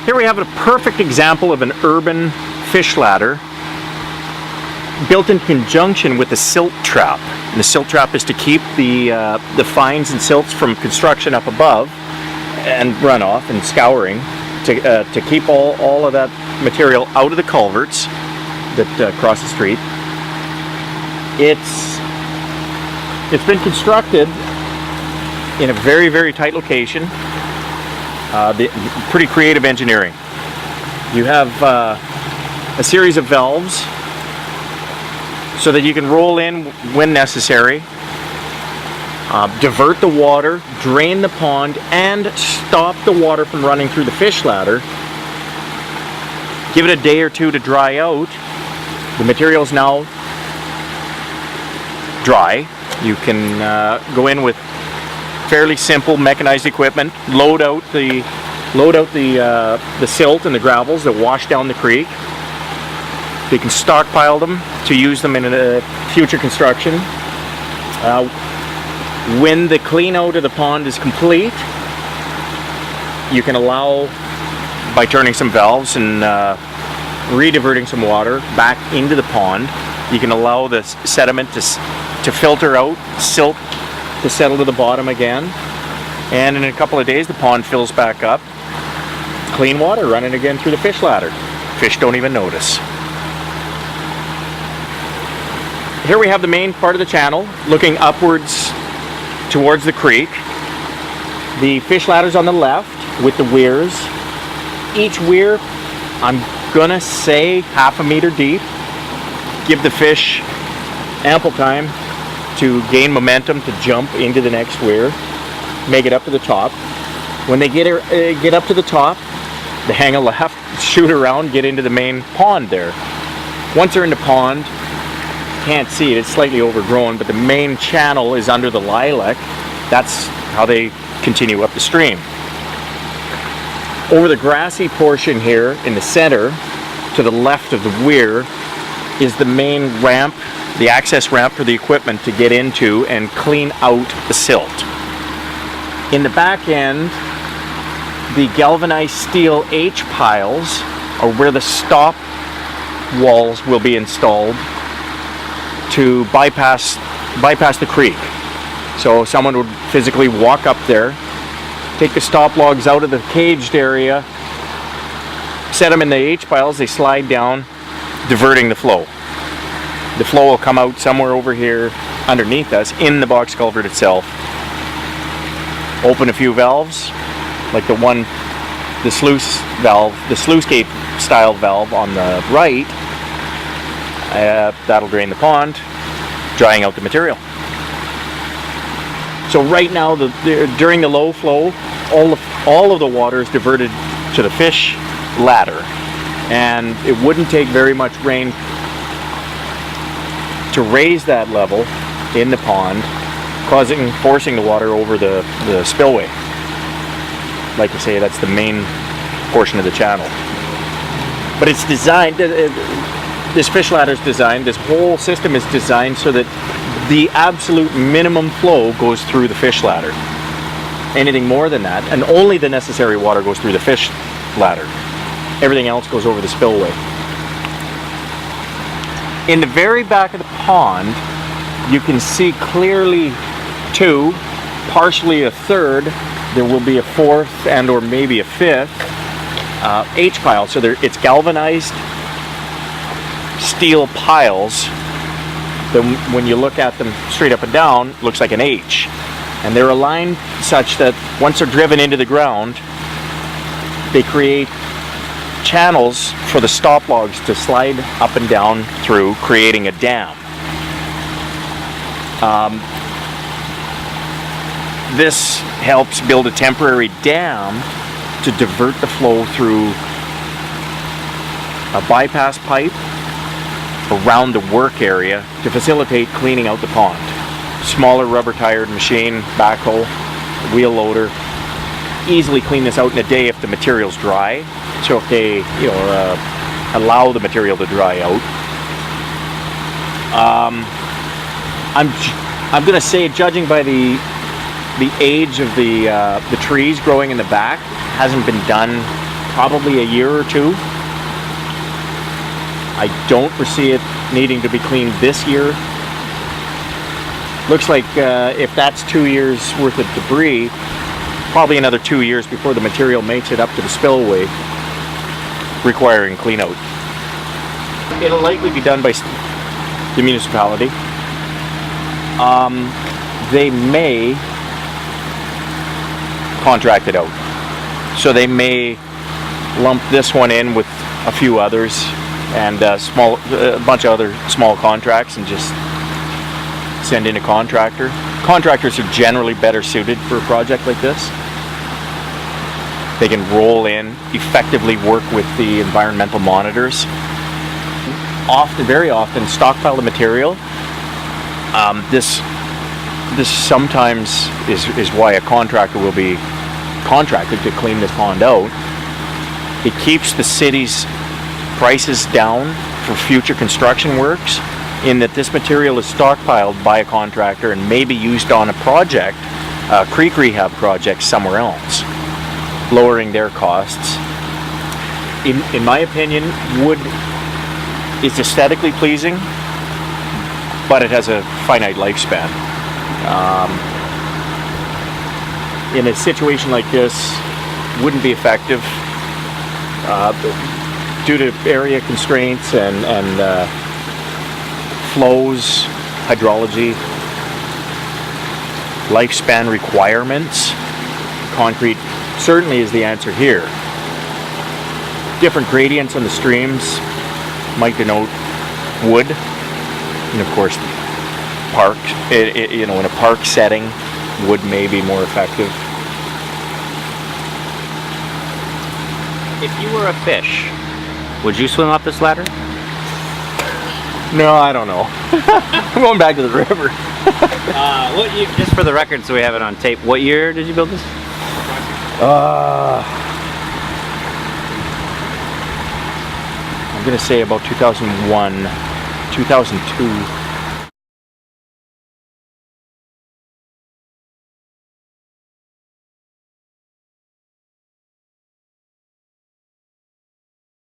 Here we have a perfect example of an urban fish ladder built in conjunction with the silt trap. And the silt trap is to keep the fines and silts from construction up above and runoff and scouring, to keep all of that material out of the culverts that cross the street. It's been constructed in a very, very tight location. Pretty creative engineering. You have a series of valves so that you can roll in when necessary, divert the water, drain the pond, and stop the water from running through the fish ladder. Give it a day or two to dry out. The material is now dry. You can go in with fairly simple mechanized equipment, load out the silt and the gravels that wash down the creek. You can stockpile them to use them in a future construction. When the clean out of the pond is complete, you can allow, by turning some valves and re-diverting some water back into the pond, you can allow the sediment to filter out, silt to settle to the bottom again, and in a couple of days the pond fills back up. Clean water running again through the fish ladder. Fish don't even notice. Here we have the main part of the channel looking upwards towards the creek. The fish ladder's on the left with the weirs. Each weir, I'm gonna say half a meter deep. Give the fish ample time to gain momentum to jump into the next weir, make it up to the top. When they get up to the top, they hang a left, shoot around, get into the main pond there. Once they're in the pond, can't see it, it's slightly overgrown, but the main channel is under the lilac. That's how they continue up the stream. Over the grassy portion here in the center, to the left of the weir, is the main ramp, the access ramp for the equipment to get into and clean out the silt. In the back end, the galvanized steel H piles are where the stop walls will be installed to bypass the creek. So someone would physically walk up there, take the stop logs out of the caged area, set them in the H piles, they slide down, diverting the flow. The flow will come out somewhere over here underneath us in the box culvert itself. Open a few valves, like the sluice valve, the sluice gate style valve on the right. That'll drain the pond, drying out the material. So right now, during the low flow, all of the water is diverted to the fish ladder, and it wouldn't take very much rain to raise that level in the pond, forcing the water over the spillway. Like I say, that's the main portion of the channel. But it's designed, this fish ladder is designed, this whole system is designed so that the absolute minimum flow goes through the fish ladder. Anything more than that, and only the necessary water goes through the fish ladder. Everything else goes over the spillway. In the very back of the pond, you can see clearly two, partially a third, there will be a fourth and or maybe a fifth H pile. So it's galvanized steel piles. When you look at them straight up and down, it looks like an H. And they're aligned such that once they're driven into the ground, they create channels for the stop logs to slide up and down through, creating a dam. This helps build a temporary dam to divert the flow through a bypass pipe around the work area to facilitate cleaning out the pond. Smaller rubber tired machine, backhoe, wheel loader, easily clean this out in a day if the material's dry. So if they, allow the material to dry out. I'm gonna say, judging by the age of the trees growing in the back, hasn't been done probably a year or two. I don't foresee it needing to be cleaned this year. Looks like if that's 2 years worth of debris, probably another 2 years before the material makes it up to the spillway, requiring clean out. It'll likely be done by the municipality. They may contract it out. So they may lump this one in with a few others and a bunch of other small contracts and just send in a contractor. Contractors are generally better suited for a project like this. They can roll in, effectively work with the environmental monitors. Very often, stockpile the material. This sometimes is why a contractor will be contracted to clean this pond out. It keeps the city's prices down for future construction works, in that this material is stockpiled by a contractor and may be used on a project, a creek rehab project somewhere else, lowering their costs. In my opinion, wood is aesthetically pleasing, but it has a finite lifespan. In a situation like this, wouldn't be effective due to area constraints and flows, hydrology, lifespan requirements. Concrete certainly is the answer here. Different gradients on the streams might denote wood, and of course, park. In a park setting, wood may be more effective. If you were a fish, would you swim up this ladder? No, I don't know. I'm going back to the river. Just for the record, so we have it on tape, what year did you build this? I'm gonna say about 2001, 2002.